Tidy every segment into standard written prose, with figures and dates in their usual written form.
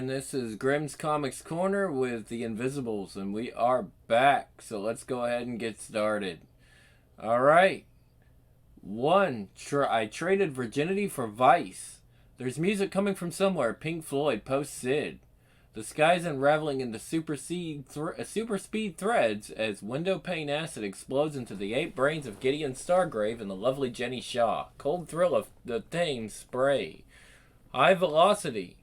And this is Grimm's Comics Corner with the Invisibles, and we are back. So let's go ahead and get started. Alright. I traded virginity for vice. There's music coming from somewhere. Pink Floyd, post Sid. The sky's unraveling into super speed threads as window pane acid explodes into the 8 brains of Gideon Stargrave and the lovely Jenny Shaw. Cold thrill of the thing spray. High velocity.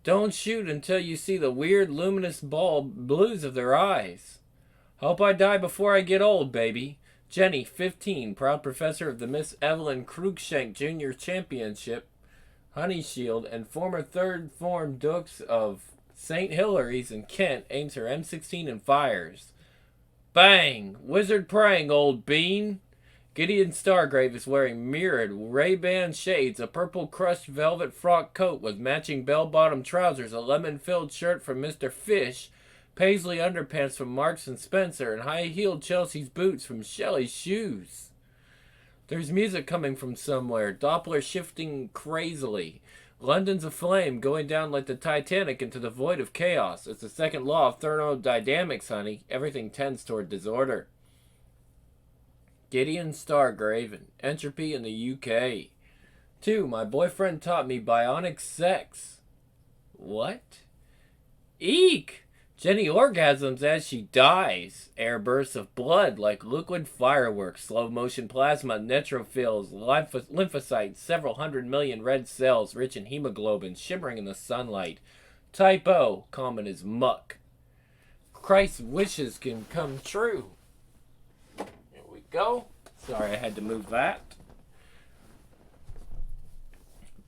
Don't shoot until you see the weird luminous blues of their eyes. Hope I die before I get old, baby. Jenny, 15, proud professor of the Miss Evelyn Cruikshank Junior Championship, Honey Shield, and former third form Dukes of St. Hilary's in Kent, aims her M16 and fires. Bang! Wizard praying, old bean! Gideon Stargrave is wearing mirrored Ray-Ban shades, a purple crushed velvet frock coat with matching bell-bottom trousers, a lemon-filled shirt from Mr. Fish, paisley underpants from Marks & Spencer, and high-heeled Chelsea's boots from Shelley's Shoes. There's music coming from somewhere, Doppler shifting crazily. London's aflame, going down like the Titanic into the void of chaos. It's the second law of thermodynamics, honey. Everything tends toward disorder. Gideon Stargrave and Entropy in the UK. 2. My boyfriend taught me bionic sex. What? Eek! Jenny orgasms as she dies. Air bursts of blood like liquid fireworks. Slow motion plasma, neutrophils, lymphocytes, several 100 million red cells rich in hemoglobin shimmering in the sunlight. Typo, common as muck. Christ's wishes can come true. Go. Sorry, I had to move that.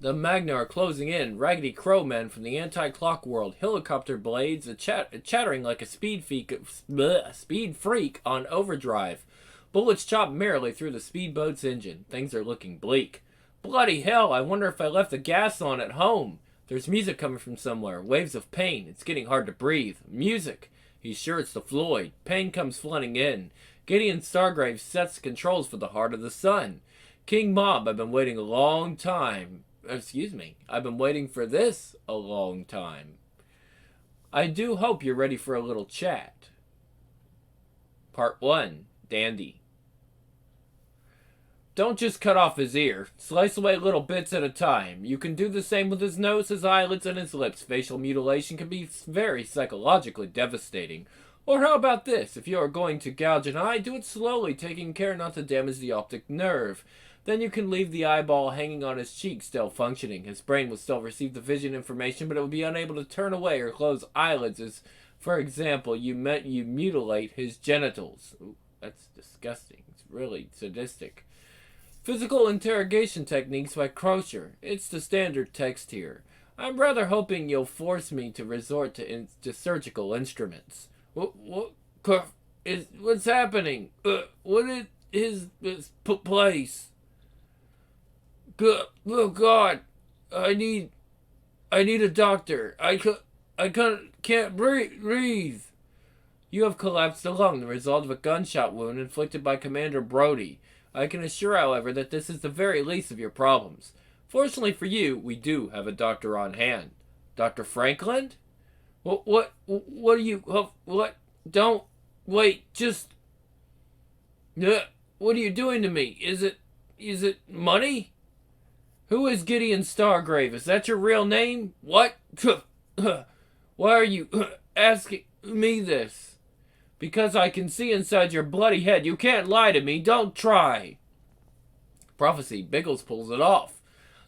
The Magna are closing in. Raggedy Crow men from the anti-clock world. Helicopter blades chattering like a speed freak on overdrive. Bullets chop merrily through the speedboat's engine. Things are looking bleak. Bloody hell, I wonder if I left the gas on at home. There's music coming from somewhere. Waves of pain. It's getting hard to breathe. Music. He's sure it's the Floyd. Pain comes flooding in. Gideon Stargrave sets the controls for the heart of the sun. King Mob, I've been waiting a long time. I've been waiting for this a long time. I do hope you're ready for a little chat. Part 1. Dandy. Don't just cut off his ear. Slice away little bits at a time. You can do the same with his nose, his eyelids, and his lips. Facial mutilation can be very psychologically devastating. Or how about this? If you are going to gouge an eye, do it slowly, taking care not to damage the optic nerve. Then you can leave the eyeball hanging on his cheek, still functioning. His brain will still receive the vision information, but it will be unable to turn away or close eyelids as, for example, you mutilate his genitals. Ooh, that's disgusting. It's really sadistic. Physical interrogation techniques by Crocher. It's the standard text here. I'm rather hoping you'll force me to resort to surgical instruments. What's happening? What is this place? Oh God, I need a doctor. I can't breathe. You have collapsed a lung, the result of a gunshot wound inflicted by Commander Brody. I can assure, however, that this is the very least of your problems. Fortunately for you, we do have a doctor on hand. Dr. Franklin? What are you, what? Don't wait, just what are you doing to me? Is it money? Who is Gideon Stargrave? Is that your real name? What? Why are you asking me this? Because I can see inside your bloody head. You can't lie to me. Don't try. Prophecy. Biggles pulls it off.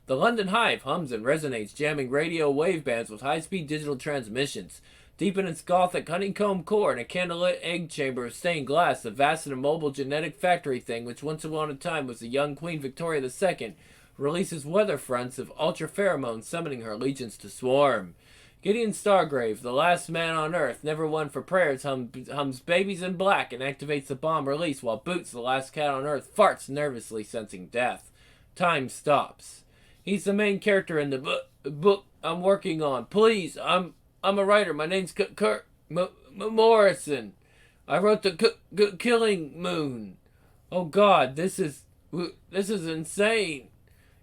The London Hive hums and resonates, jamming radio wave bands with high-speed digital transmissions. Deep in its gothic honeycomb core, in a candlelit egg chamber of stained glass, the vast and immobile genetic factory thing, which once upon a time was the young Queen Victoria II, releases weather fronts of ultra-pheromones summoning her legions to swarm. Gideon Stargrave, the last man on Earth, never one for prayers, hums Babies in Black and activates the bomb release, while Boots, the last cat on Earth, farts nervously, sensing death. Time stops. He's the main character in the book I'm working on. Please, I'm a writer. My name's Kurt Morrison. I wrote the Killing Moon. Oh God, this is insane.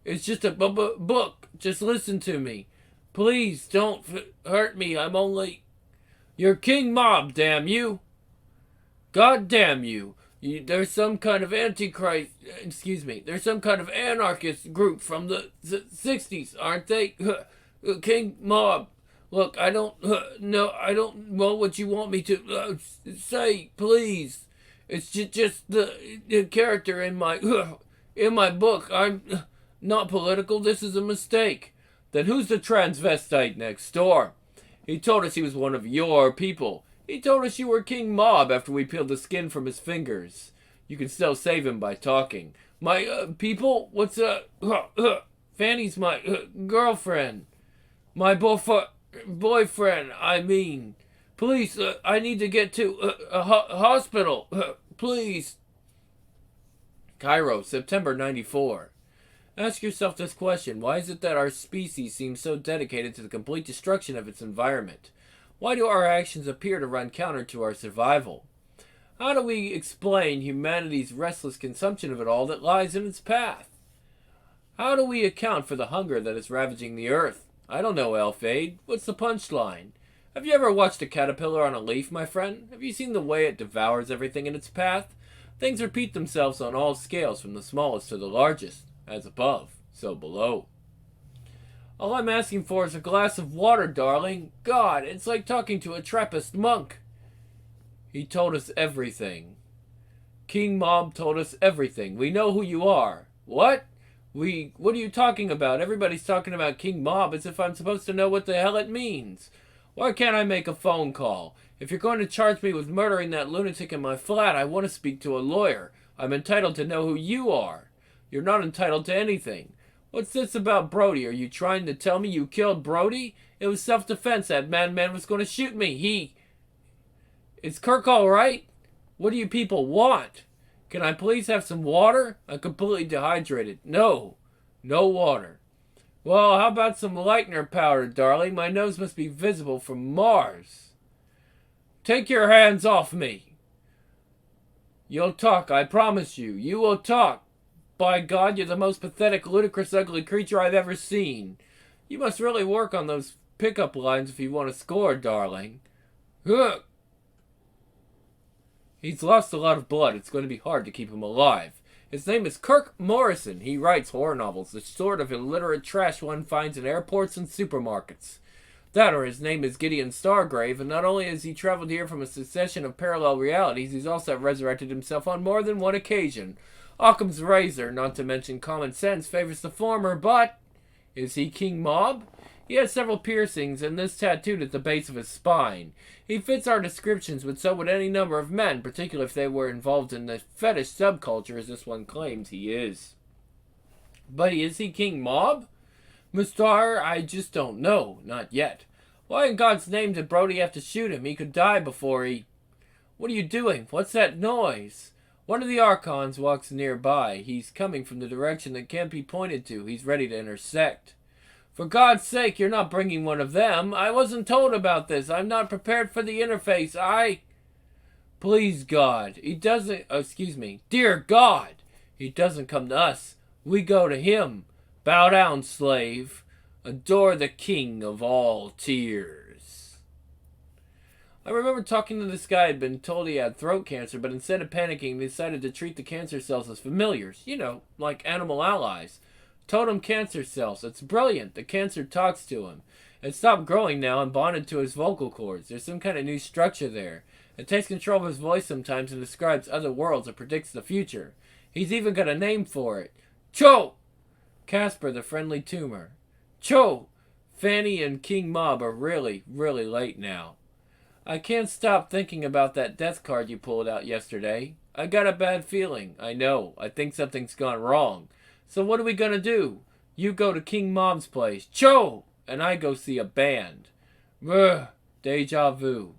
It's just a book. Just listen to me. Please don't hurt me. I'm only... You're King Mob, damn you. God damn you. There's some kind of antichrist... Excuse me. There's some kind of anarchist group from the 60s, aren't they? King Mob. Look, I don't know. I don't know what you want me to say, please. It's just the character in my book. I'm not political. This is a mistake. Then who's the transvestite next door? He told us he was one of your people. He told us you were King Mob after we peeled the skin from his fingers. You can still save him by talking. My people? What's Fanny's my girlfriend. My boyfriend, I mean. Please, I need to get to a hospital. Please. Cairo, September 94. Ask yourself this question. Why is it that our species seems so dedicated to the complete destruction of its environment? Why do our actions appear to run counter to our survival? How do we explain humanity's restless consumption of it all that lies in its path? How do we account for the hunger that is ravaging the earth? I don't know, Elfade. What's the punchline? Have you ever watched a caterpillar on a leaf, my friend? Have you seen the way it devours everything in its path? Things repeat themselves on all scales, from the smallest to the largest. As above, so below. All I'm asking for is a glass of water, darling. God, it's like talking to a Trappist monk. He told us everything. King Mob told us everything. We know who you are. What? What are you talking about? Everybody's talking about King Mob as if I'm supposed to know what the hell it means. Why can't I make a phone call? If you're going to charge me with murdering that lunatic in my flat, I want to speak to a lawyer. I'm entitled to know who you are. You're not entitled to anything. What's this about Brody? Are you trying to tell me you killed Brody? It was self-defense. That madman was going to shoot me. Is Kirk all right? What do you people want? Can I please have some water? I'm completely dehydrated. No water. Well, how about some Leitner powder, darling? My nose must be visible from Mars. Take your hands off me. You'll talk, I promise you. You will talk. By God, you're the most pathetic, ludicrous, ugly creature I've ever seen. You must really work on those pickup lines if you want to score, darling. Ugh. He's lost a lot of blood. It's going to be hard to keep him alive. His name is Kirk Morrison. He writes horror novels, the sort of illiterate trash one finds in airports and supermarkets. That or his name is Gideon Stargrave, and not only has he traveled here from a succession of parallel realities, he's also resurrected himself on more than one occasion. Occam's razor, not to mention common sense, favors the former, but... Is he King Mob? He has several piercings and this tattooed at the base of his spine. He fits our descriptions, but so would any number of men, particularly if they were involved in the fetish subculture as this one claims he is. But is he King Mob? Mustar, I just don't know. Not yet. Why in God's name did Brody have to shoot him? He could die before he... What are you doing? What's that noise? One of the Archons walks nearby. He's coming from the direction that can't be pointed to. He's ready to intersect. For God's sake, you're not bringing one of them. I wasn't told about this. I'm not prepared for the interface. Please, God. He doesn't... excuse me. Dear God. He doesn't come to us. We go to him. Bow down, slave. Adore the king of all tears. I remember talking to this guy who had been told he had throat cancer, but instead of panicking, they decided to treat the cancer cells as familiars. You know, like animal allies. Totem cancer cells. It's brilliant. The cancer talks to him. It stopped growing now and bonded to his vocal cords. There's some kind of new structure there. It takes control of his voice sometimes and describes other worlds and predicts the future. He's even got a name for it. Cho! Casper, the friendly tumor. Cho! Fanny and King Mob are really, really late now. I can't stop thinking about that death card you pulled out yesterday. I got a bad feeling. I know. I think something's gone wrong. So what are we gonna do? You go to King Mob's place. Cho! And I go see a band. Ugh. Deja vu.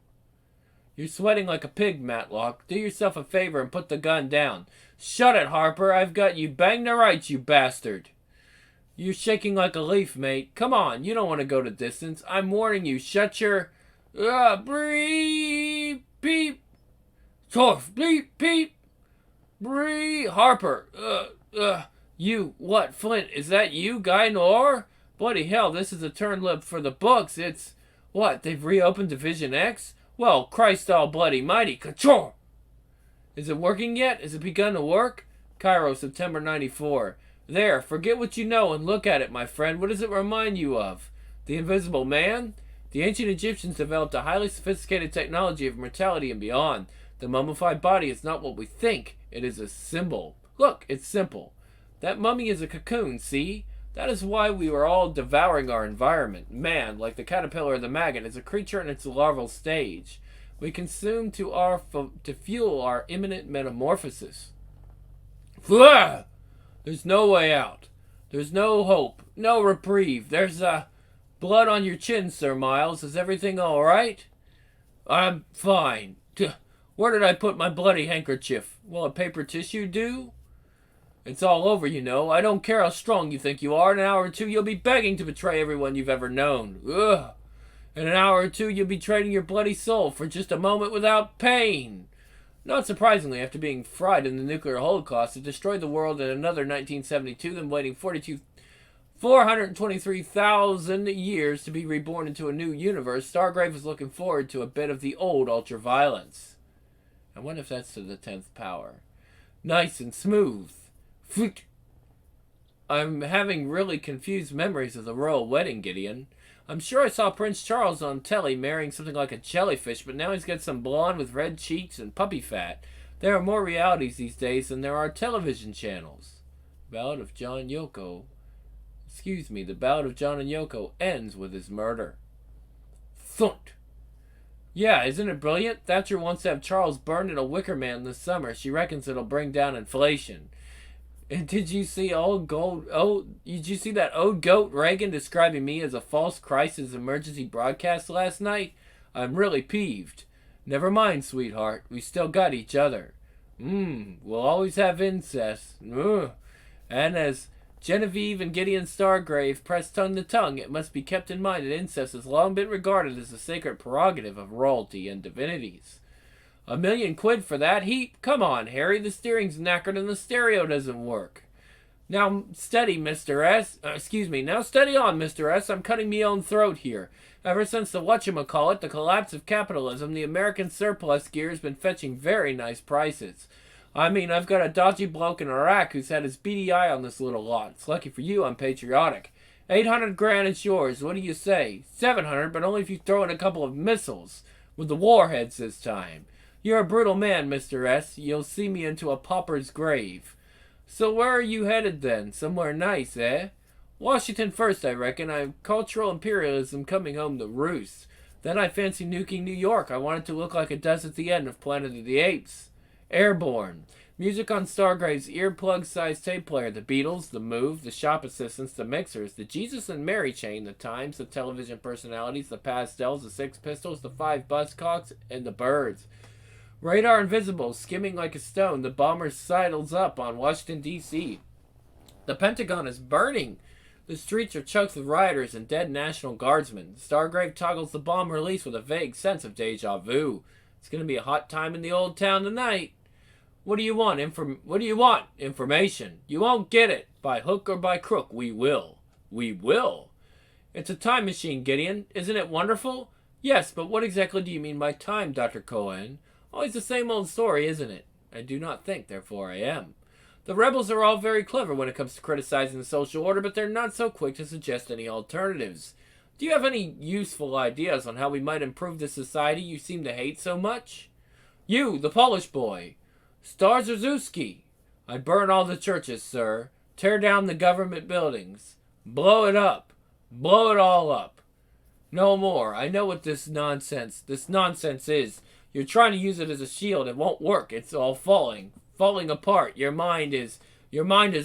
You're sweating like a pig, Matlock. Do yourself a favor and put the gun down. Shut it, Harper. I've got you banged to rights, you bastard. You're shaking like a leaf, mate. Come on. You don't want to go to distance. I'm warning you. Shut your... Bree, beep, Torf, bleep, peep, Bree, Harper, you, what, Flint, is that you, Guy Nor? Bloody hell, this is a turn lip for the books. It's... What, they've reopened Division X? Well, Christ all bloody mighty. Ka-chor! Is it working yet? Has it begun to work? Cairo, September 94. There, forget what you know and look at it, my friend. What does it remind you of? The Invisible Man? The ancient Egyptians developed a highly sophisticated technology of mortality and beyond. The mummified body is not what we think. It is a symbol. Look, it's simple. That mummy is a cocoon, see? That is why we were all devouring our environment. Man, like the caterpillar or the maggot, is a creature in its larval stage. We consume to fuel our imminent metamorphosis. Flah! There's no way out. There's no hope. No reprieve. There's, blood on your chin, Sir Miles. Is everything all right? I'm fine. Where did I put my bloody handkerchief? Will a paper tissue do? It's all over, you know. I don't care how strong you think you are. In an hour or two, you'll be begging to betray everyone you've ever known. Ugh. In an hour or two, you'll be trading your bloody soul for just a moment without pain. Not surprisingly, after being fried in the nuclear holocaust, it destroyed the world in another 1972, then waiting 423,000 years to be reborn into a new universe. Stargrave is looking forward to a bit of the old ultraviolence. I wonder if that's to the 10th power. Nice and smooth. I'm having really confused memories of the royal wedding, Gideon. I'm sure I saw Prince Charles on telly marrying something like a jellyfish, but now he's got some blonde with red cheeks and puppy fat. There are more realities these days than there are television channels. The Ballad of John and Yoko ends with his murder. Thunt! Yeah, isn't it brilliant? Thatcher wants to have Charles burned in a wicker man this summer. She reckons it'll bring down inflation. And did you see that old goat Reagan describing me as a false crisis emergency broadcast last night? I'm really peeved. Never mind, sweetheart. We still got each other. We'll always have incest. And as Genevieve and Gideon Stargrave press tongue to tongue, it must be kept in mind that incest has long been regarded as a sacred prerogative of royalty and divinities. £1 million for that heap? Come on, Harry. The steering's knackered and the stereo doesn't work. Now steady, Mr. S. Now steady on, Mr. S. I'm cutting me own throat here. Ever since the whatchamacallit, the collapse of capitalism, the American surplus gear has been fetching very nice prices. I mean, I've got a dodgy bloke in Iraq who's had his beady eye on this little lot. It's lucky for you I'm patriotic. 800 grand is yours. What do you say? 700, but only if you throw in a couple of missiles. With the warheads this time. You're a brutal man, Mr. S. You'll see me into a pauper's grave. So where are you headed then? Somewhere nice, eh? Washington first, I reckon. I'm cultural imperialism coming home to roost. Then I fancy nuking New York. I want it to look like it does at the end of Planet of the Apes. Airborne. Music on Stargrave's earplug-sized tape player. The Beatles, The Move, the shop assistants, the mixers, the Jesus and Mary chain, the Times, the television personalities, the Pastels, the Six Pistols, the Five Buzzcocks, and the Birds. Radar invisible, skimming like a stone. The bomber sidles up on Washington, D.C. The Pentagon is burning. The streets are choked with rioters and dead National Guardsmen. Stargrave toggles the bomb release with a vague sense of deja vu. It's going to be a hot time in the old town tonight. What do you want? Information. You won't get it. By hook or by crook, we will. We will. It's a time machine, Gideon. Isn't it wonderful? Yes, but what exactly do you mean by time, Dr. Cohen? Always the same old story, isn't it? I do not think, therefore I am. The rebels are all very clever when it comes to criticizing the social order, but they're not so quick to suggest any alternatives. Do you have any useful ideas on how we might improve the society you seem to hate so much? You, the Polish boy. Starzerzuski. I burn all the churches, sir. Tear down the government buildings. Blow it up. Blow it all up. No more. I know what this nonsense is. You're trying to use it as a shield. It won't work. It's all falling apart. Your mind is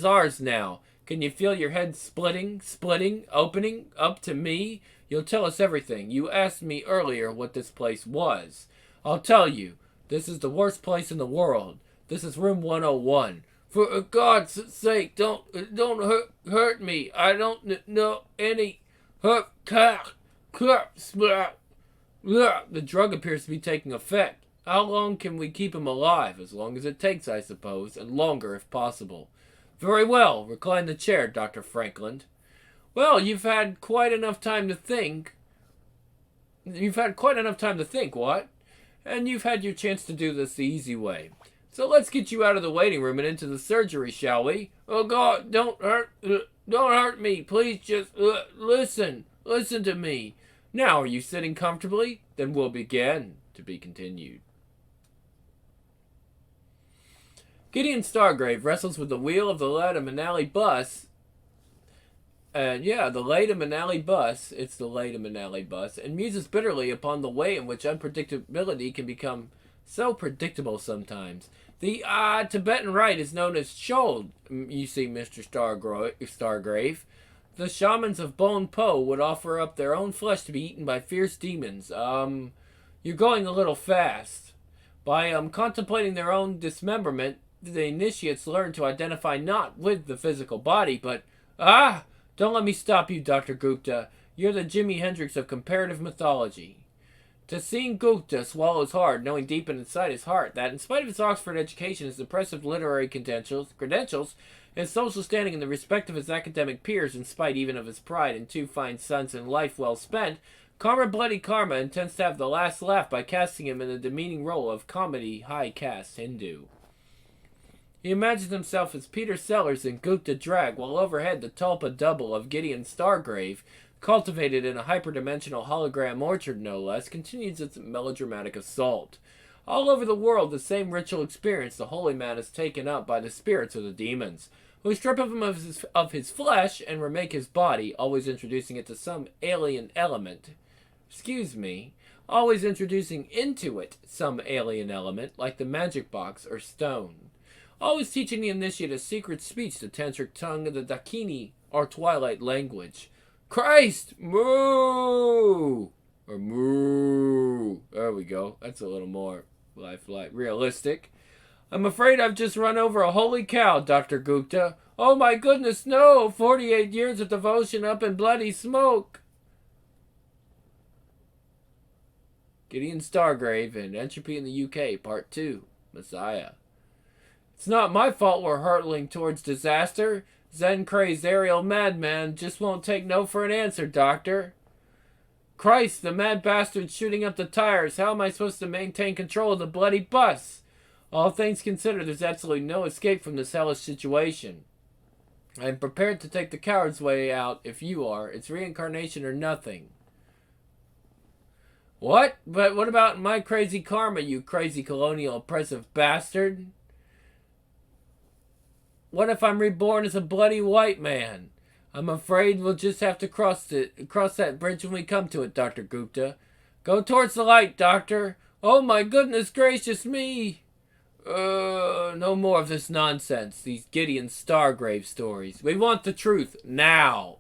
ours now. Can you feel your head splitting, opening up to me? You'll tell us everything. You asked me earlier what this place was. I'll tell you. This is the worst place in the world. This is room 101. For God's sake, don't hurt me. I don't know any hurt. The drug appears to be taking effect. How long can we keep him alive? As long as it takes, I suppose, and longer if possible. Very well. Recline the chair, Dr. Franklin. Well, you've had quite enough time to think. You've had quite enough time to think, what? And you've had your chance to do this the easy way. So let's get you out of the waiting room and into the surgery, shall we? Oh God, don't hurt me. Please just listen. Listen to me. Now, are you sitting comfortably? Then we'll begin. To be continued. Gideon Stargrave wrestles with the wheel of the Leda Manali bus. And the Leda Manali bus. It's the Leda Manali bus. And muses bitterly upon the way in which unpredictability can become so predictable sometimes. The Tibetan rite is known as Shold, you see, Mr. Stargrave. The shamans of Bon Po would offer up their own flesh to be eaten by fierce demons. You're going a little fast. By contemplating their own dismemberment, the initiates learn to identify not with the physical body, but... Don't let me stop you, Dr. Gupta. You're the Jimi Hendrix of comparative mythology. Tassine Gupta swallows hard, knowing deep inside his heart that, in spite of his Oxford education, his impressive literary credentials, his social standing in the respect of his academic peers, in spite even of his pride and 2 fine sons and life well spent, Karma Bloody Karma intends to have the last laugh by casting him in the demeaning role of comedy high-caste Hindu. He imagines himself as Peter Sellers in Gupta drag, while overhead the tulpa double of Gideon Stargrave, cultivated in a hyperdimensional hologram orchard no less, continues its melodramatic assault. All over the world, the same ritual experience the holy man is taken up by the spirits of the demons, who strip him of his flesh and remake his body, always introducing it to some alien element. Always introducing into it some alien element, like the magic box or stone. Always teaching the initiate a secret speech, the tantric tongue of the Dakini, or twilight language. Christ! Moo! Or moo. There we go. That's a little more lifelike, realistic. I'm afraid I've just run over a holy cow, Dr. Gupta. Oh my goodness, no! 48 years of devotion up in bloody smoke. Gideon Stargrave and Entropy in the UK, Part 2. Messiah. It's not my fault we're hurtling towards disaster. Zen-crazed aerial madman just won't take no for an answer, Doctor. Christ, the mad bastard's shooting up the tires. How am I supposed to maintain control of the bloody bus? All things considered, there's absolutely no escape from this hellish situation. I am prepared to take the coward's way out if you are. It's reincarnation or nothing. What? But what about my crazy karma, you crazy colonial oppressive bastard? What if I'm reborn as a bloody white man? I'm afraid we'll just have to cross that bridge when we come to it, Dr. Gupta. Go towards the light, Doctor. Oh my goodness gracious me! No more of this nonsense, these Gideon Stargrave stories. We want the truth, now.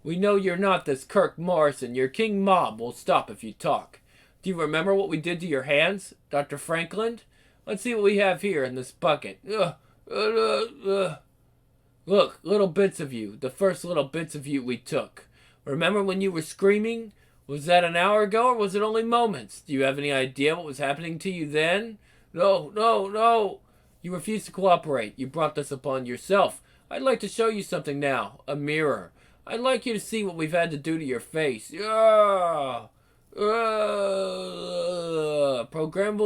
We know you're not this Kirk Morrison. Your King Mob will stop if you talk. Do you remember what we did to your hands, Dr. Franklin? Let's see what we have here in this bucket. Look, little bits of you. The first little bits of you we took. Remember when you were screaming? Was that an hour ago or was it only moments? Do you have any idea what was happening to you then? No. You refused to cooperate. You brought this upon yourself. I'd like to show you something now. A mirror. I'd like you to see what we've had to do to your face. Programmable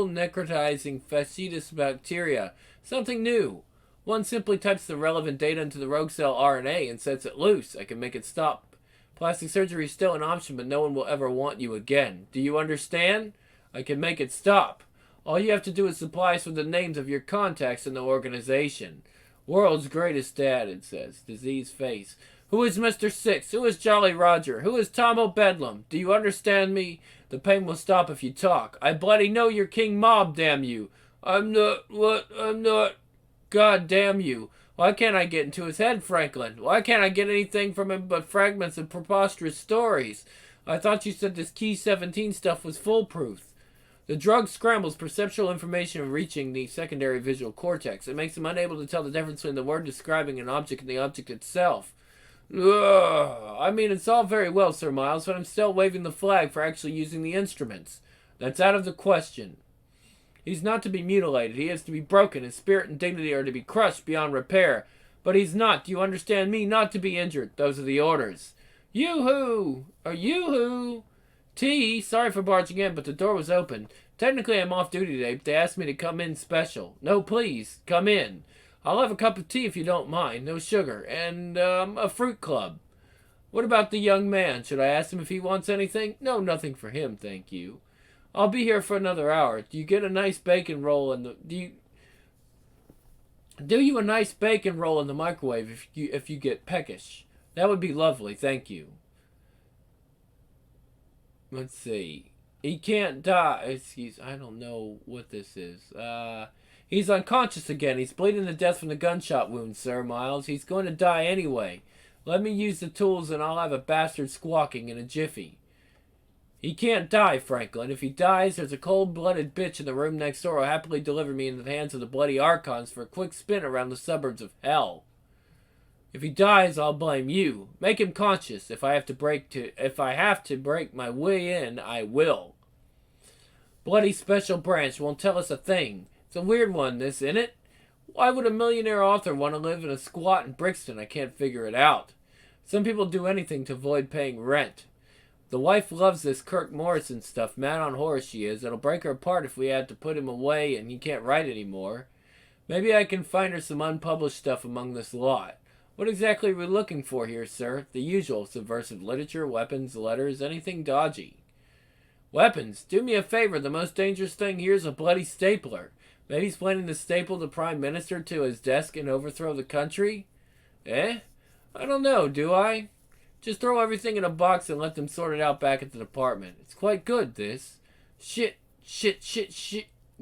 necrotizing fasciitis bacteria. Something new. One simply types the relevant data into the rogue cell RNA and sets it loose. I can make it stop. Plastic surgery is still an option, but no one will ever want you again. Do you understand? I can make it stop. All you have to do is supply us with the names of your contacts in the organization. World's greatest dad, it says. Disease face. Who is Mr. Six? Who is Jolly Roger? Who is Tom O'Bedlam? Do you understand me? The pain will stop if you talk. I bloody know you're King Mob, damn you. I'm not. God damn you. Why can't I get into his head, Franklin? Why can't I get anything from him but fragments of preposterous stories? I thought you said this Key 17 stuff was foolproof. The drug scrambles perceptual information reaching the secondary visual cortex. It makes him unable to tell the difference between the word describing an object and the object itself. I mean, it's all very well, Sir Miles, but I'm still waving the flag for actually using the instruments. That's out of the question. He's not to be mutilated. He is to be broken. His spirit and dignity are to be crushed beyond repair. But he's not, do you understand me, not to be injured. Those are the orders. Yoo-hoo! Or yoo-hoo! Tea, sorry for barging in, but the door was open. Technically, I'm off duty today, but they asked me to come in special. No, please, come in. I'll have a cup of tea if you don't mind. No sugar. And, a fruit club. What about the young man? Should I ask him if he wants anything? No, nothing for him, thank you. I'll be here for another hour. Do you get a nice bacon roll in the... Do you a nice bacon roll in the microwave if you get peckish? That would be lovely, thank you. Let's see. He can't die. I don't know what this is. He's unconscious again. He's bleeding to death from the gunshot wound, Sir Miles. He's going to die anyway. Let me use the tools and I'll have a bastard squawking in a jiffy. He can't die, Franklin. If he dies, there's a cold-blooded bitch in the room next door who'll happily deliver me into the hands of the bloody Archons for a quick spin around the suburbs of hell. If he dies, I'll blame you. Make him conscious. If I have to break my way in, I will. Bloody Special Branch won't tell us a thing. It's a weird one, this, isn't it? Why would a millionaire author want to live in a squat in Brixton? I can't figure it out. Some people do anything to avoid paying rent. The wife loves this Kirk Morrison stuff. Mad on horror she is. It'll break her apart if we had to put him away and he can't write anymore. Maybe I can find her some unpublished stuff among this lot. What exactly are we looking for here, sir? The usual. Subversive literature, weapons, letters, anything dodgy. Weapons? Do me a favor. The most dangerous thing here is a bloody stapler. Maybe he's planning to staple the Prime Minister to his desk and overthrow the country? Eh? I don't know, do I? Just throw everything in a box and let them sort it out back at the department. It's quite good, this. Shit.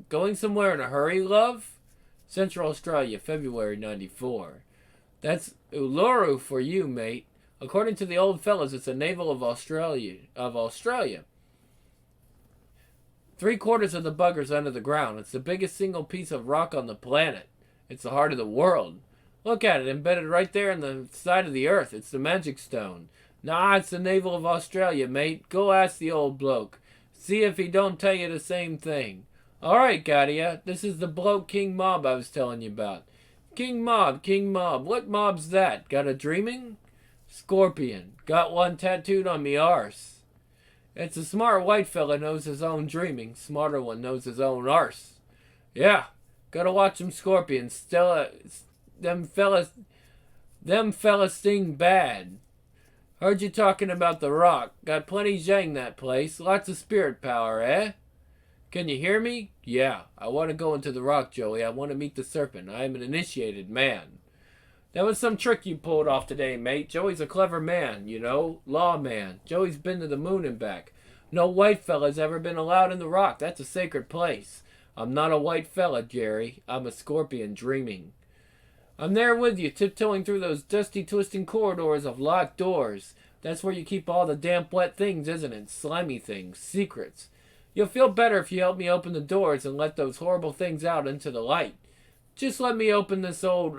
Going somewhere in a hurry, love? Central Australia, February 94. That's Uluru for you, mate. According to the old fellas, it's a naval of Australia. 3/4 of the bugger's under the ground. It's the biggest single piece of rock on the planet. It's the heart of the world. Look at it, embedded right there in the side of the earth. It's the magic stone. Nah, it's the naval of Australia, mate. Go ask the old bloke. See if he don't tell you the same thing. All right, Gideon. This is the bloke King Mob I was telling you about. King Mob. What mob's that? Got a dreaming? Scorpion. Got one tattooed on me arse. It's a smart white fella knows his own dreaming. Smarter one knows his own arse. Yeah. Gotta watch them scorpions. Them fellas sting bad. Heard you talking about the rock. Got plenty zhang that place. Lots of spirit power, eh? Can you hear me? Yeah. I want to go into the rock, Joey. I want to meet the serpent. I am an initiated man. That was some trick you pulled off today, mate. Joey's a clever man, you know. Lawman. Joey's been to the moon and back. No white fella's ever been allowed in the rock. That's a sacred place. I'm not a white fella, Jerry. I'm a scorpion dreaming. I'm there with you, tiptoeing through those dusty, twisting corridors of locked doors. That's where you keep all the damp, wet things, isn't it? Slimy things, secrets. You'll feel better if you help me open the doors and let those horrible things out into the light. Just let me open this old...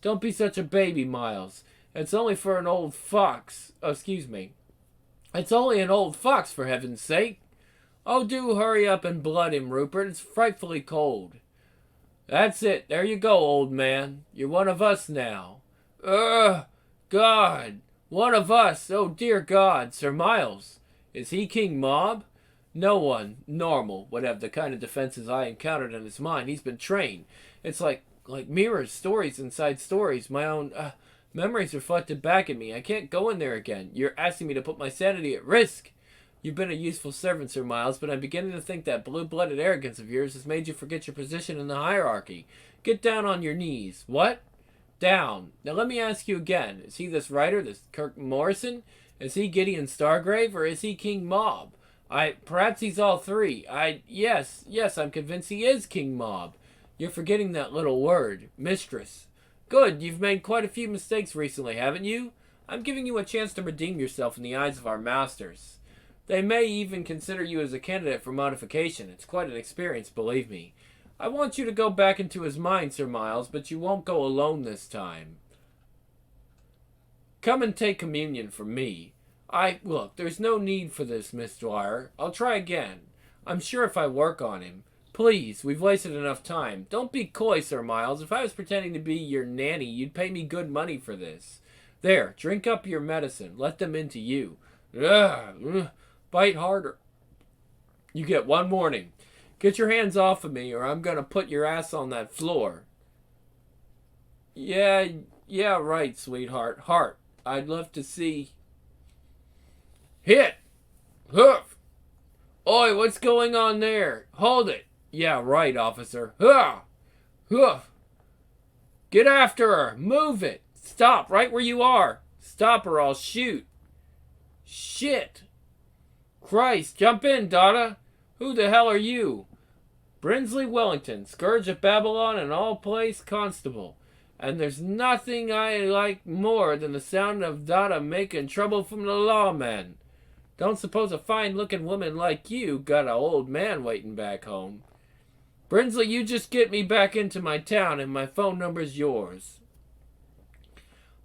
Don't be such a baby, Miles. It's only for an old fox. Oh, excuse me. It's only an old fox, for heaven's sake. Oh, do hurry up and blood him, Rupert. It's frightfully cold. That's it. There you go, old man. You're one of us now. God. One of us. Oh, dear God. Sir Miles. Is he King Mob? No one, normal, would have the kind of defenses I encountered in his mind. He's been trained. It's like mirrors, stories inside stories. My own memories reflected back at me. I can't go in there again. You're asking me to put my sanity at risk. You've been a useful servant, Sir Miles, but I'm beginning to think that blue-blooded arrogance of yours has made you forget your position in the hierarchy. Get down on your knees. What? Down. Now let me ask you again. Is he this writer, this Kirk Morrison? Is he Gideon Stargrave, or is he King Mob? Perhaps he's all three. Yes, I'm convinced he is King Mob. You're forgetting that little word, mistress. Good, you've made quite a few mistakes recently, haven't you? I'm giving you a chance to redeem yourself in the eyes of our masters. They may even consider you as a candidate for modification. It's quite an experience, believe me. I want you to go back into his mind, Sir Miles, but you won't go alone this time. Come and take communion from me. Look, there's no need for this, Miss Dwyer. I'll try again. I'm sure if I work on him. Please, we've wasted enough time. Don't be coy, Sir Miles. If I was pretending to be your nanny, you'd pay me good money for this. There, drink up your medicine. Let them into you. Ugh, bite harder. You get one warning. Get your hands off of me or I'm gonna put your ass on that floor. Yeah, right, sweetheart. Heart, I'd love to see. Hit! Hoof! Oi, what's going on there? Hold it! Yeah, right, officer. Hoof! Hoof! Get after her! Move it! Stop right where you are! Stop or I'll shoot! Shit! Christ, jump in, Dada! Who the hell are you? Brinsley Wellington, Scourge of Babylon and all place constable. And there's nothing I like more than the sound of Dada making trouble from the lawmen. Don't suppose a fine-looking woman like you got a old man waiting back home. Brinsley, you just get me back into my town and my phone number's yours.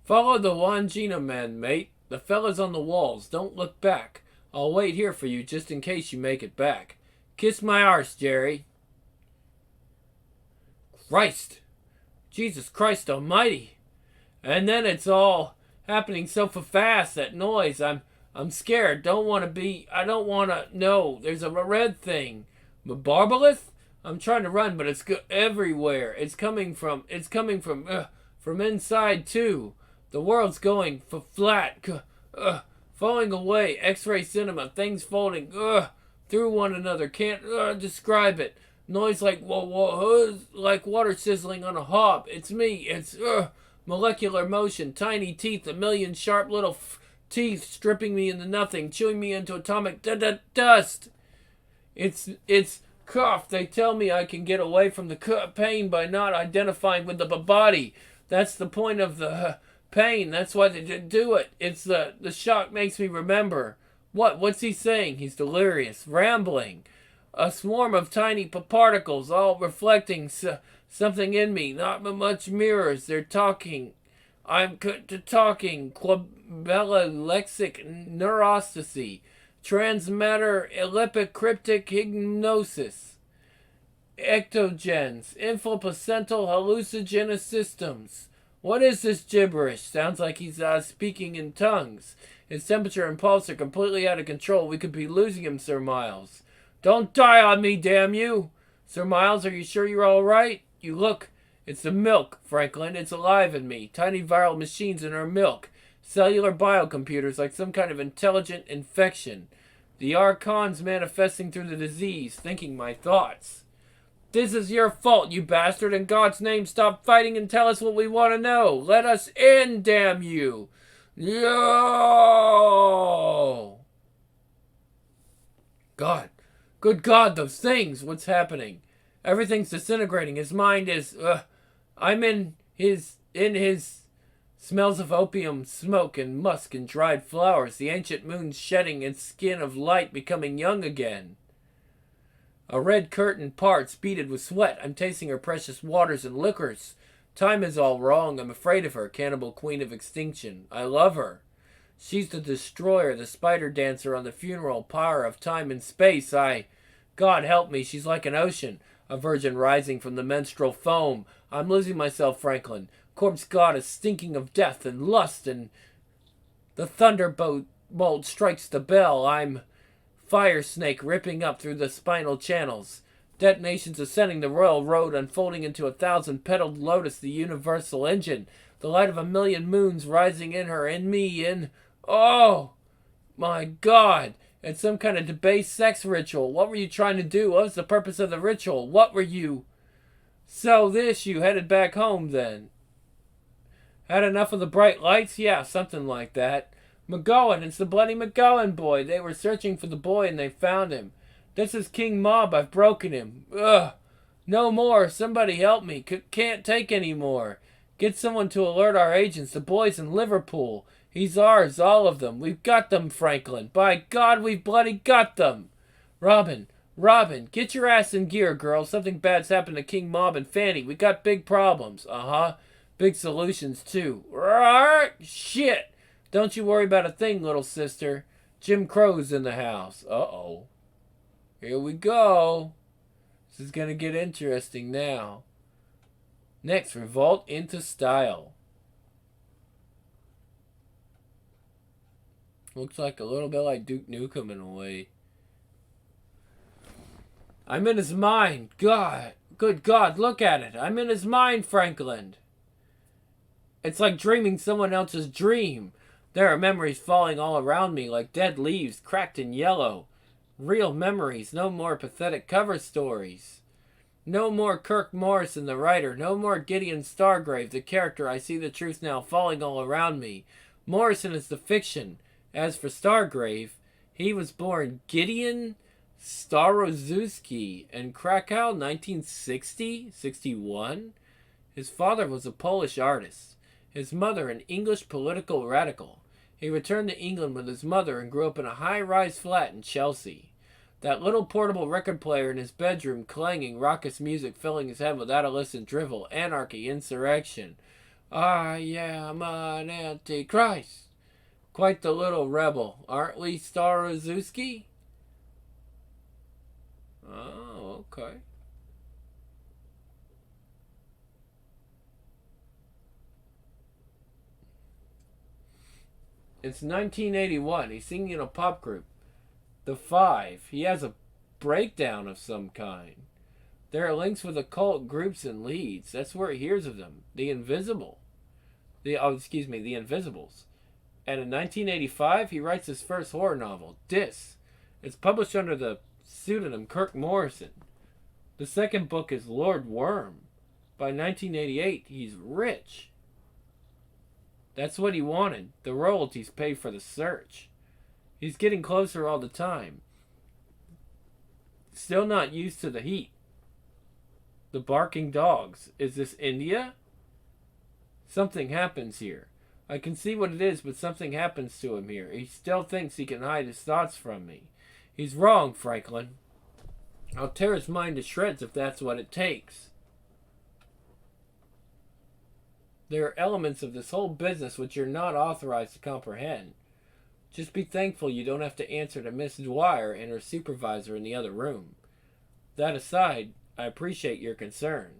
Follow the Wangina men, mate. The fellas on the walls. Don't look back. I'll wait here for you just in case you make it back. Kiss my arse, Jerry. Christ! Jesus Christ almighty! And then it's all happening so fast, that noise. I'm scared. I don't want to. No, there's a red thing. Barbalith? I'm trying to run, but it's everywhere. It's coming from inside too. The world's going flat. Falling away. X-ray cinema. Things folding. Through one another. Can't describe it. Noise like like water sizzling on a hob. It's me. It's molecular motion. Tiny teeth. A million sharp little teeth stripping me into nothing, chewing me into atomic dust. It's cough. They tell me I can get away from the pain by not identifying with the body. That's the point of the pain. That's why they do it. It's the shock makes me remember. What's he saying? He's delirious, rambling. A swarm of tiny particles, all reflecting something in me. Not much mirrors. They're talking. I'm talking. Quabella lexic neurostasy. Transmatter ellipocryptic hypnosis. Ectogens. Infoplacental hallucinogenic systems. What is this gibberish? Sounds like he's speaking in tongues. His temperature and pulse are completely out of control. We could be losing him, Sir Miles. Don't die on me, damn you! Sir Miles, are you sure you're all right? You look. It's the milk, Franklin. It's alive in me. Tiny viral machines in our milk. Cellular biocomputers like some kind of intelligent infection. The Archons manifesting through the disease, thinking my thoughts. This is your fault, you bastard. In God's name, stop fighting and tell us what we want to know. Let us in, damn you. Yo! God. Good God, those things. What's happening? Everything's disintegrating. His mind is... I'm in his... Smells of opium, smoke, and musk and dried flowers. The ancient moon shedding its skin of light, becoming young again. A red curtain parts, beaded with sweat. I'm tasting her precious waters and liquors. Time is all wrong. I'm afraid of her, cannibal queen of extinction. I love her. She's the destroyer, the spider dancer on the funeral pyre of time and space. God help me, she's like an ocean. A virgin rising from the menstrual foam. I'm losing myself, Franklin. Corpse goddess stinking of death and lust, and the thunderbolt strikes the bell. I'm fire snake ripping up through the spinal channels. Detonations ascending the royal road, unfolding into 1,000-petaled lotus, the universal engine. The light of a million moons rising in her, in me, in... Oh! My God! It's some kind of debased sex ritual. What were you trying to do? What was the purpose of the ritual? What were you... So you headed back home then? Had enough of the bright lights? Yeah, something like that. McGowan, it's the bloody McGowan boy. They were searching for the boy and they found him. This is King Mob. I've broken him. Ugh. No more. Somebody help me. Can't take any more. Get someone to alert our agents. The boys in Liverpool. He's ours, all of them. We've got them, Franklin. By God, we've bloody got them. Robin, get your ass in gear, girl. Something bad's happened to King Mob and Fanny. We got big problems. Uh-huh. Big solutions, too. Shit! Don't you worry about a thing, little sister. Jim Crow's in the house. Uh-oh. Here we go. This is going to get interesting now. Next, revolt into style. Looks like a little bit like Duke Nukem in a way. I'm in his mind. God. Good God, look at it. I'm in his mind, Franklin. It's like dreaming someone else's dream. There are memories falling all around me like dead leaves, cracked and yellow. Real memories, no more pathetic cover stories. No more Kirk Morrison, the writer. No more Gideon Stargrave, the character. I see the truth now falling all around me. Morrison is the fiction. As for Stargrave, he was born Gideon Starozewski in Krakow, 1960, 61. His father was a Polish artist. His mother an English political radical. He returned to England with his mother and grew up in a high-rise flat in Chelsea. That little portable record player in his bedroom, clanging raucous music, filling his head with adolescent drivel, anarchy, insurrection. I am an antichrist. Quite the little rebel, aren't we, Starozewski? Oh, okay. It's 1981. He's singing in a pop group. The Five. He has a breakdown of some kind. There are links with occult groups and leads. That's where he hears of them. The Invisible. The Invisibles. And in 1985, he writes his first horror novel, Dis. It's published under the pseudonym Kirk Morrison. The second book is Lord Worm. By 1988, he's rich. That's what he wanted. The royalties pay for the search. He's getting closer all the time. Still not used to the heat. The barking dogs. Is this India? Something happens here. I can see what it is, but something happens to him here. He still thinks he can hide his thoughts from me. He's wrong, Franklin. I'll tear his mind to shreds if that's what it takes. There are elements of this whole business which you're not authorized to comprehend. Just be thankful you don't have to answer to Miss Dwyer and her supervisor in the other room. That aside, I appreciate your concern.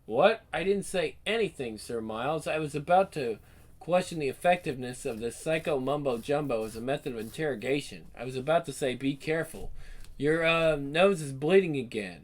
What? I didn't say anything, Sir Miles. I was about to question the effectiveness of this psycho mumbo-jumbo as a method of interrogation. I was about to say, be careful. Your nose is bleeding again.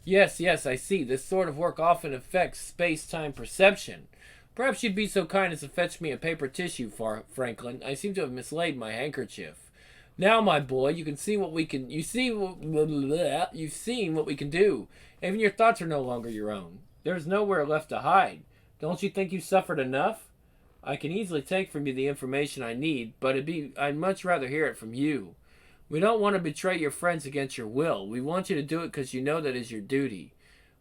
Yes, I see. This sort of work often affects space-time perception. Perhaps you'd be so kind as to fetch me a paper tissue, Franklin. I seem to have mislaid my handkerchief. Now, my boy, you can see what we can. You've seen what we can do. Even your thoughts are no longer your own. There's nowhere left to hide. Don't you think you've suffered enough? I can easily take from you the information I need, but I'd much rather hear it from you. We don't want to betray your friends against your will. We want you to do it because you know that is your duty.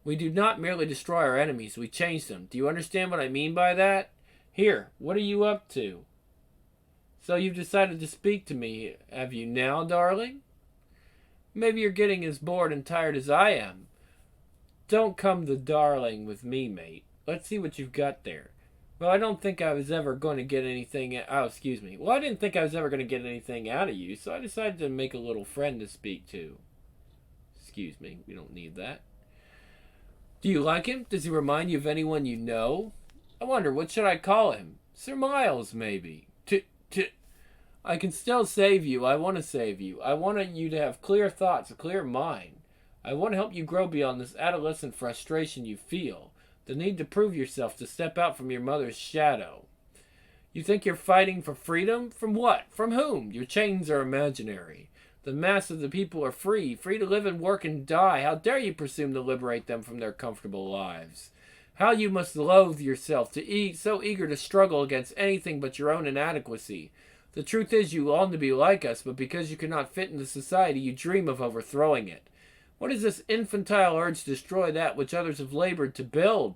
We do not merely destroy our enemies, we change them. Do you understand what I mean by that? Here, what are you up to? So you've decided to speak to me, have you now, darling? Maybe you're getting as bored and tired as I am. Don't come the darling with me, mate. Let's see what you've got there. Well, I don't think I was ever going to get anything... Oh, excuse me. Well, I didn't think I was ever going to get anything out of you, so I decided to make a little friend to speak to. Excuse me. We don't need that. Do you like him? Does he remind you of anyone you know? I wonder, what should I call him? Sir Miles, maybe. I can still save you. I want to save you. I want you to have clear thoughts, a clear mind. I want to help you grow beyond this adolescent frustration you feel. The need to prove yourself, to step out from your mother's shadow. You think you're fighting for freedom? From what? From whom? Your chains are imaginary. The mass of the people are free to live and work and die. How dare you presume to liberate them from their comfortable lives? How you must loathe yourself, so eager to struggle against anything but your own inadequacy. The truth is you long to be like us, but because you cannot fit into society, you dream of overthrowing it. What is this infantile urge to destroy that which others have labored to build?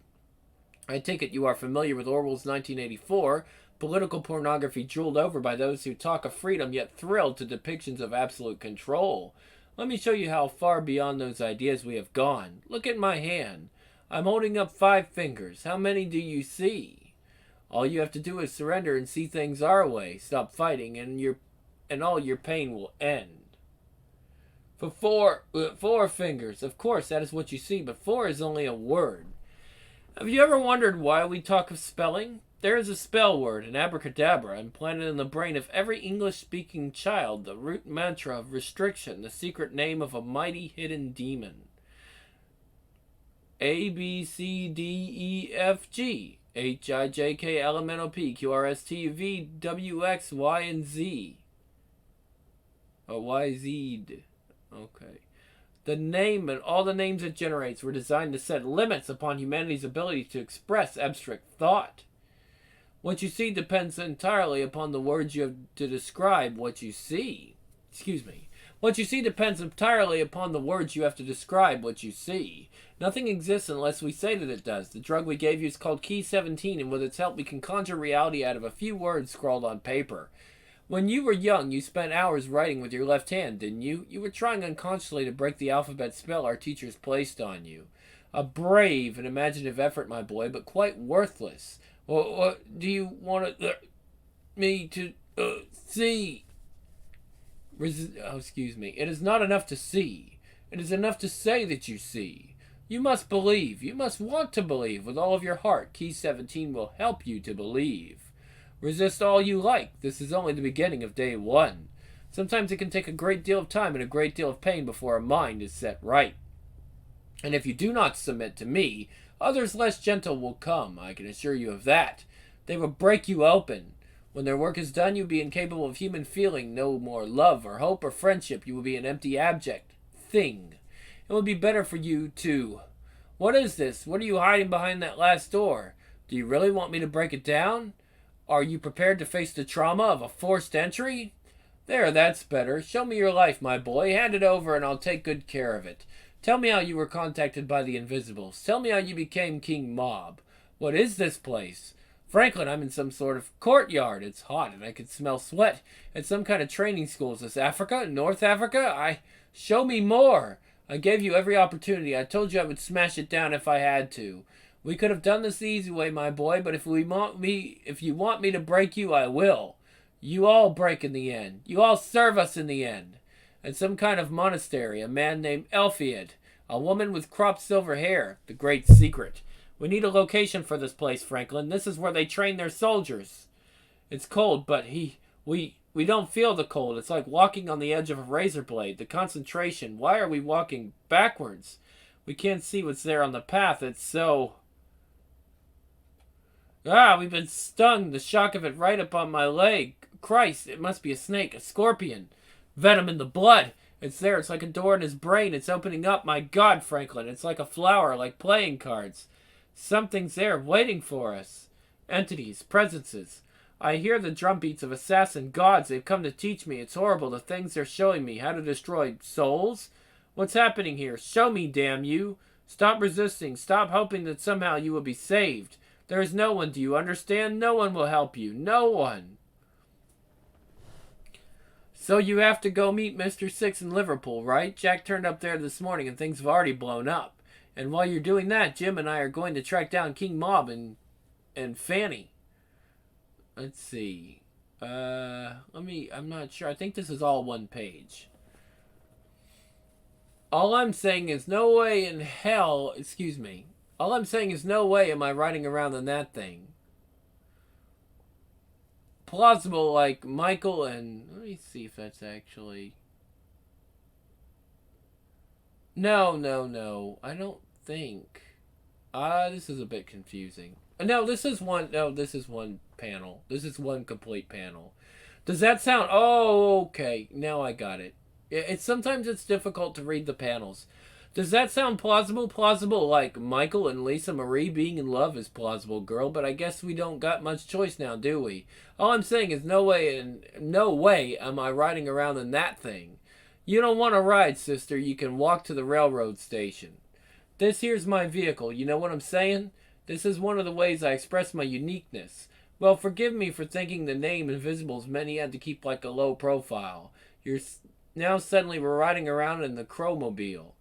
I take it you are familiar with Orwell's 1984, political pornography drooled over by those who talk of freedom yet thrilled to depictions of absolute control. Let me show you how far beyond those ideas we have gone. Look at my hand. I'm holding up 5 fingers. How many do you see? All you have to do is surrender and see things our way. Stop fighting and all your pain will end. For 4 fingers. Of course, that is what you see, but 4 is only a word. Have you ever wondered why we talk of spelling? There is a spell word, an abracadabra, implanted in the brain of every English-speaking child, the root mantra of restriction, the secret name of a mighty hidden demon. A, B, C, D, E, F, G, H, I, J, K, L, M, N, O, P, Q, R, S, T, U, V, W, X, Y, and Z. Oh, Y, Z. Okay. The name and all the names it generates were designed to set limits upon humanity's ability to express abstract thought. What you see depends entirely upon the words you have to describe what you see. Excuse me. What you see depends entirely upon the words you have to describe what you see. Nothing exists unless we say that it does. The drug we gave you is called Key 17, and with its help we can conjure reality out of a few words scrawled on paper. When you were young, you spent hours writing with your left hand, didn't you? You were trying unconsciously to break the alphabet spell our teachers placed on you. A brave and imaginative effort, my boy, but quite worthless. What do you want me to see? Excuse me. It is not enough to see. It is enough to say that you see. You must believe. You must want to believe with all of your heart. Key 17 will help you to believe. Resist all you like. This is only the beginning of day 1. Sometimes it can take a great deal of time and a great deal of pain before a mind is set right. And if you do not submit to me, others less gentle will come, I can assure you of that. They will break you open. When their work is done, you will be incapable of human feeling, no more love or hope or friendship. You will be an empty abject thing. It will be better for you to... What is this? What are you hiding behind that last door? Do you really want me to break it down? Are you prepared to face the trauma of a forced entry? There, that's better. Show me your life, my boy. Hand it over and I'll take good care of it. Tell me how you were contacted by the Invisibles. Tell me how you became King Mob. What is this place? Franklin, I'm in some sort of courtyard. It's hot and I can smell sweat. It's some kind of training school. Is this Africa? North Africa? Show me more. I gave you every opportunity. I told you I would smash it down if I had to. We could have done this the easy way, my boy, but if you want me to break you, I will. You all break in the end. You all serve us in the end. At some kind of monastery, a man named Elfiad, a woman with cropped silver hair, the great secret. We need a location for this place, Franklin. This is where they train their soldiers. It's cold, but we don't feel the cold. It's like walking on the edge of a razor blade. The concentration. Why are we walking backwards? We can't see what's there on the path. It's so... we've been stung. The shock of it right up on my leg. Christ, it must be a snake, a scorpion. Venom in the blood. It's there. It's like a door in his brain. It's opening up. My God, Franklin. It's like a flower, like playing cards. Something's there waiting for us. Entities, presences. I hear the drumbeats of assassin gods. They've come to teach me. It's horrible. The things they're showing me. How to destroy souls. What's happening here? Show me, damn you. Stop resisting. Stop hoping that somehow you will be saved. There is no one, do you understand? No one will help you. No one. So you have to go meet Mr. Six in Liverpool, right? Jack turned up there this morning and things have already blown up. And while you're doing that, Jim and I are going to track down King Mob and Fanny. Let's see. I'm not sure. I think this is all one page. All I'm saying is no way in hell, excuse me. All I'm saying is no way am I riding around in that thing. Plausible like Michael and... Let me see if that's actually... No. I don't think. This is a bit confusing. No, this is one panel. This is one complete panel. Does that sound... Oh, okay. Now I got it. Sometimes it's difficult to read the panels. Does that sound plausible? Plausible like Michael and Lisa Marie being in love is plausible, girl, but I guess we don't got much choice now, do we? All I'm saying is no way am I riding around in that thing. You don't want to ride, sister. You can walk to the railroad station. This here's my vehicle. You know what I'm saying? This is one of the ways I express my uniqueness. Well, forgive me for thinking the name Invisibles meant he had to keep like a low profile. Now suddenly we're riding around in the Crowmobile.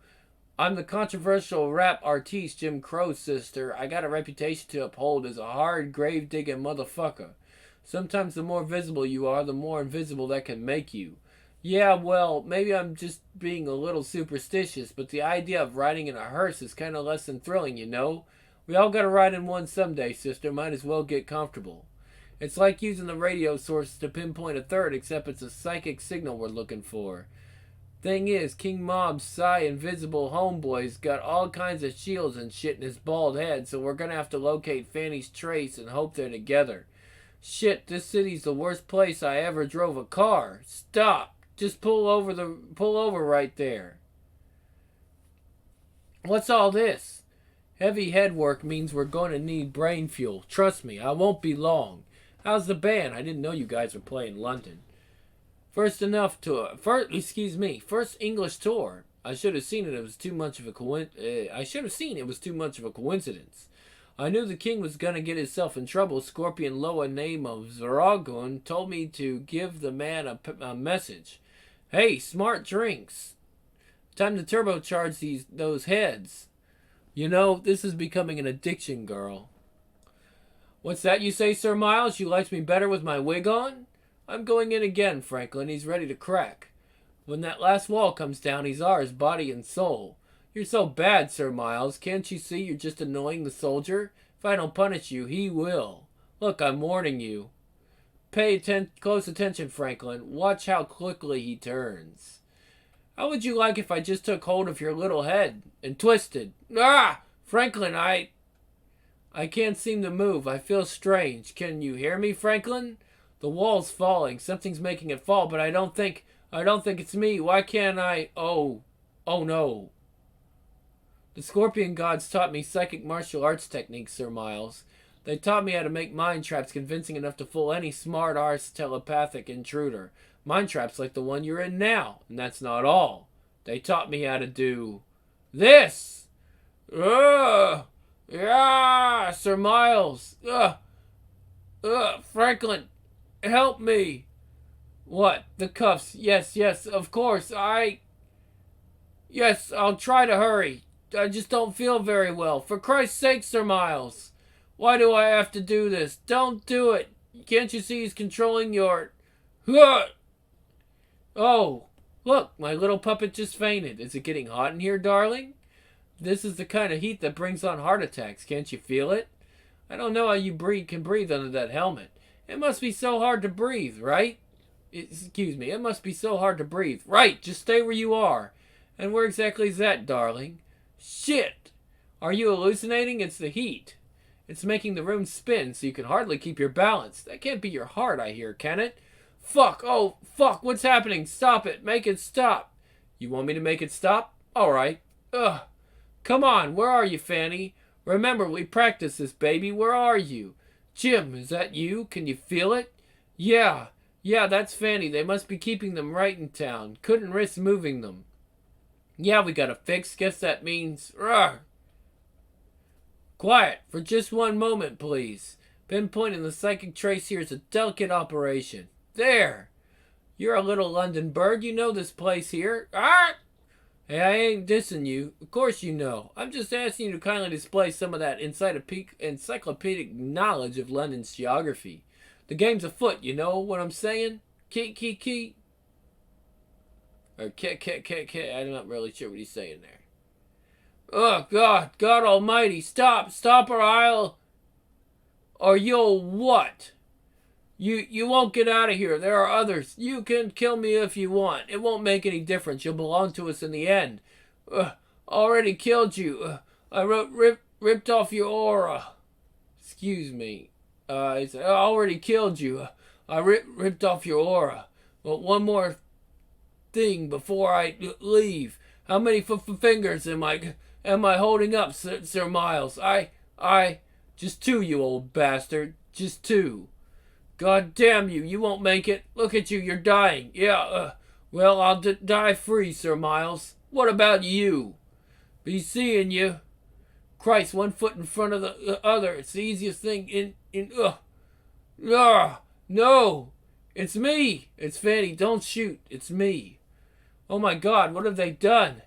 I'm the controversial rap artiste Jim Crow's sister. I got a reputation to uphold as a hard, grave-digging motherfucker. Sometimes the more visible you are, the more invisible that can make you. Yeah, well, maybe I'm just being a little superstitious, but the idea of riding in a hearse is kind of less than thrilling, you know? We all gotta ride in one someday, sister. Might as well get comfortable. It's like using the radio source to pinpoint a third, except it's a psychic signal we're looking for. Thing is, King Mob's Invisible homeboy's got all kinds of shields and shit in his bald head, so we're gonna have to locate Fanny's trace and hope they're together. Shit, this city's the worst place I ever drove a car. Stop! Just pull over right there. What's all this? Heavy head work means we're going to need brain fuel. Trust me, I won't be long. How's the band? I didn't know you guys were playing London. First English tour. I should have seen it was too much of a coincidence. I knew the king was gonna get himself in trouble. Scorpion Loa name of Zaragoon told me to give the man a message. Hey, smart drinks. Time to turbocharge those heads. You know, this is becoming an addiction, girl. What's that you say, Sir Miles? You liked me better with my wig on? I'm going in again, Franklin. He's ready to crack. When that last wall comes down, he's ours, body and soul. You're so bad, Sir Miles. Can't you see you're just annoying the soldier? If I don't punish you, he will. Look, I'm warning you. Pay close attention, Franklin. Watch how quickly he turns. How would you like if I just took hold of your little head and twisted? Ah! Franklin, I can't seem to move. I feel strange. Can you hear me, Franklin? The wall's falling. Something's making it fall, but I don't think it's me. Why can't I? Oh no. The Scorpion gods taught me psychic martial arts techniques, Sir Miles. They taught me how to make mind traps convincing enough to fool any smart-arse telepathic intruder. Mind traps like the one you're in now. And that's not all. They taught me how to do this. Yeah, Sir Miles. Franklin, help me. What? The cuffs. Yes, of course. Yes, I'll try to hurry. I just don't feel very well. For Christ's sake, Sir Miles. Why do I have to do this? Don't do it. Can't you see he's controlling your... Oh, look, my little puppet just fainted. Is it getting hot in here, darling? This is the kind of heat that brings on heart attacks. Can't you feel it? I don't know how you can breathe under that helmet. It must be so hard to breathe, right? Excuse me, it must be so hard to breathe. Right, just stay where you are. And where exactly is that, darling? Shit! Are you hallucinating? It's the heat. It's making the room spin so you can hardly keep your balance. That can't be your heart, I hear, can it? Fuck! Oh, fuck! What's happening? Stop it! Make it stop! You want me to make it stop? Alright. Ugh. Come on, where are you, Fanny? Remember, we practiced this, baby. Where are you? Jim, is that you? Can you feel it? Yeah, that's Fanny. They must be keeping them right in town. Couldn't risk moving them. Yeah, we got a fix. Guess that means... Rawr. Quiet, for just one moment, please. Pinpointing the psychic trace here is a delicate operation. There! You're a little London bird. You know this place here. Ah! Hey, I ain't dissing you. Of course you know. I'm just asking you to kindly display some of that encyclopedic knowledge of London's geography. The game's afoot, you know what I'm saying? Key. Or kit. I'm not really sure what he's saying there. Oh, God almighty, stop or I'll... Or you'll what? You won't get out of here. There are others. You can kill me if you want. It won't make any difference. You'll belong to us in the end. Already killed you. I ripped off your aura. Excuse me. I already killed you. I ripped off your aura. But one more thing before I leave. How many fingers am I holding up, Sir Miles? Just 2, you old bastard. Just 2. God damn you, you won't make it. Look at you, you're dying. Yeah, well, I'll die free, Sir Miles. What about you? Be seeing you. Christ, one foot in front of the other. It's the easiest thing no. It's me. It's Fanny. Don't shoot. It's me. Oh my God, what have they done?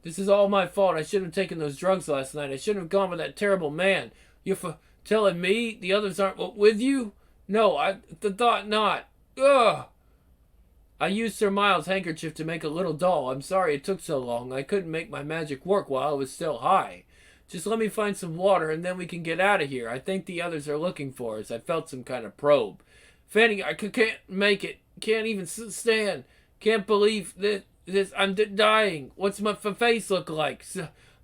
This is all my fault. I shouldn't have taken those drugs last night. I shouldn't have gone with that terrible man. You're telling me the others aren't with you? No, I thought not. Ugh. I used Sir Miles' handkerchief to make a little doll. I'm sorry it took so long. I couldn't make my magic work while I was still high. Just let me find some water and then we can get out of here. I think the others are looking for us. I felt some kind of probe. Fanny, I can't make it. Can't even stand. Can't believe this. I'm dying. What's my face look like?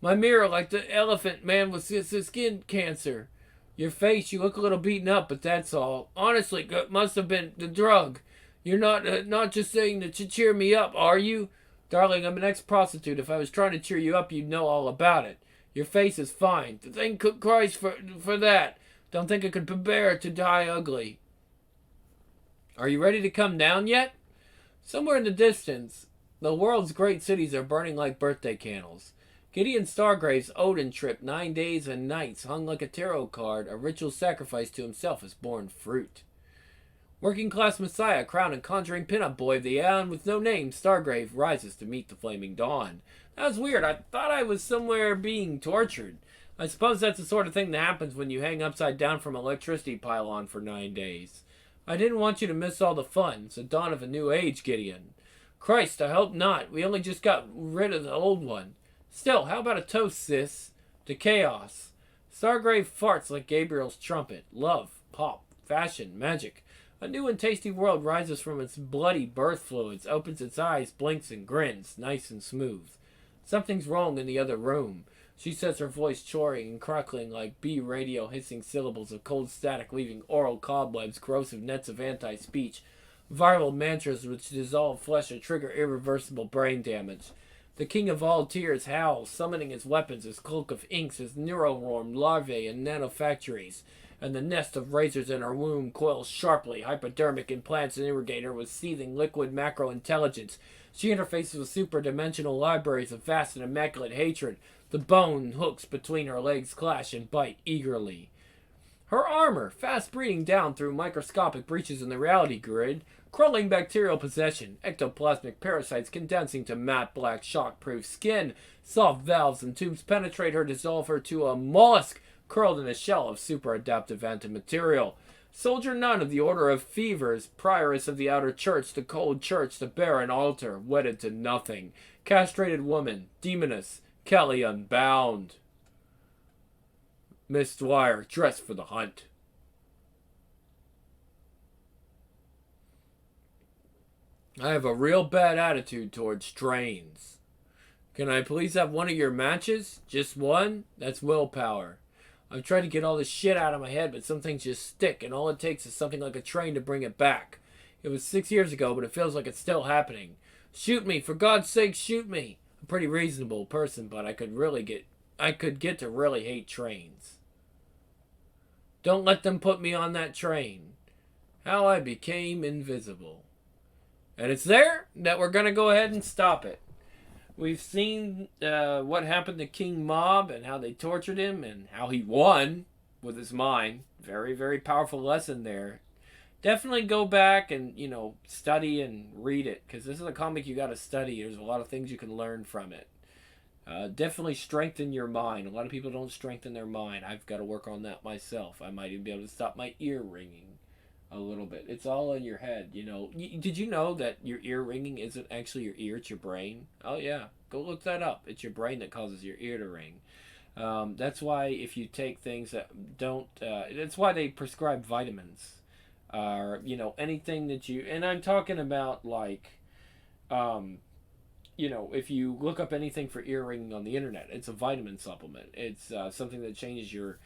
My mirror like the elephant man with skin cancer. Your face, you look a little beaten up, but that's all. Honestly, it must have been the drug. You're not just saying to cheer me up, are you? Darling, I'm an ex-prostitute. If I was trying to cheer you up, you'd know all about it. Your face is fine. Thank Christ for that. Don't think I could bear to die ugly. Are you ready to come down yet? Somewhere in the distance, the world's great cities are burning like birthday candles. Gideon Stargrave's Odin trip, 9 days and nights, hung like a tarot card, a ritual sacrifice to himself as born fruit. Working class messiah, crowned and conjuring pinup boy of the aeon with no name, Stargrave rises to meet the flaming dawn. That was weird. I thought I was somewhere being tortured. I suppose that's the sort of thing that happens when you hang upside down from an electricity pylon for 9 days. I didn't want you to miss all the fun. It's the dawn of a new age, Gideon. Christ, I hope not. We only just got rid of the old one. Still, how about a toast, sis? To chaos. Stargrave farts like Gabriel's trumpet. Love, pop, fashion, magic. A new and tasty world rises from its bloody birth fluids, opens its eyes, blinks and grins, nice and smooth. Something's wrong in the other room. She says, her voice choring and crackling like bee radio hissing syllables of cold static leaving oral cobwebs, corrosive nets of anti-speech, viral mantras which dissolve flesh and trigger irreversible brain damage. The king of all tears howls, summoning his weapons, his cloak of inks, his neuroworm larvae and nanofactories, and the nest of razors in her womb coils sharply, hypodermic implants and irrigate her with seething liquid macro-intelligence. She interfaces with super-dimensional libraries of vast and immaculate hatred. The bone hooks between her legs clash and bite eagerly. Her armor, fast breathing down through microscopic breaches in the reality grid, crawling bacterial possession, ectoplasmic parasites condensing to matte black shock-proof skin, soft valves and tubes penetrate her, dissolve her to a mollusk curled in a shell of super-adaptive antimaterial. Soldier nun of the Order of Fevers, prioress of the outer church, the cold church, the barren altar, wedded to nothing. Castrated woman, demoness, Kelly unbound. Miss Dwyer, dressed for the hunt. I have a real bad attitude towards trains. Can I please have one of your matches? Just one? That's willpower. I've tried to get all this shit out of my head, but some things just stick, and all it takes is something like a train to bring it back. It was 6 years ago, but it feels like it's still happening. Shoot me, for God's sake, shoot me. I'm a pretty reasonable person, but I could get to really hate trains. Don't let them put me on that train. How I became invisible. And it's there that we're going to go ahead and stop it. We've seen what happened to King Mob and how they tortured him and how he won with his mind. Very, very powerful lesson there. Definitely go back and, study and read it, because this is a comic you got to study. There's a lot of things you can learn from it. Definitely strengthen your mind. A lot of people don't strengthen their mind. I've got to work on that myself. I might even be able to stop my ear ringing a little bit. It's all in your head, Did you know that your ear ringing isn't actually your ear, it's your brain? Oh yeah, go look that up. It's your brain that causes your ear to ring. That's why if you take things that don't, that's why they prescribe vitamins, or anything that you. And I'm talking about like, if you look up anything for ear ringing on the internet, it's a vitamin supplement. It's something that changes your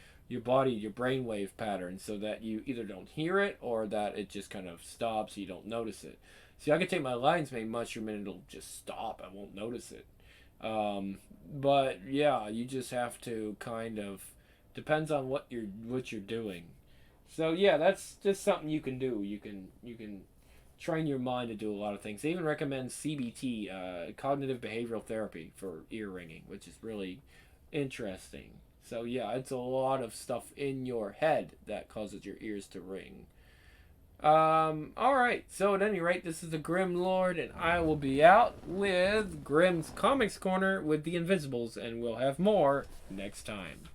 body, your brainwave pattern, so that you either don't hear it or that it just kind of stops, so you don't notice it. See, I could take my lion's mane mushroom and it'll just stop. I won't notice it. But yeah, you just have to kind of, depends on what you're doing. So yeah, that's just something you can do. You can train your mind to do a lot of things. They even recommend CBT, cognitive behavioral therapy, for ear ringing, which is really interesting. So yeah, it's a lot of stuff in your head that causes your ears to ring. Alright, so at any rate, this is the Grim Lord, and I will be out with Grim's Comics Corner with the Invisibles, and we'll have more next time.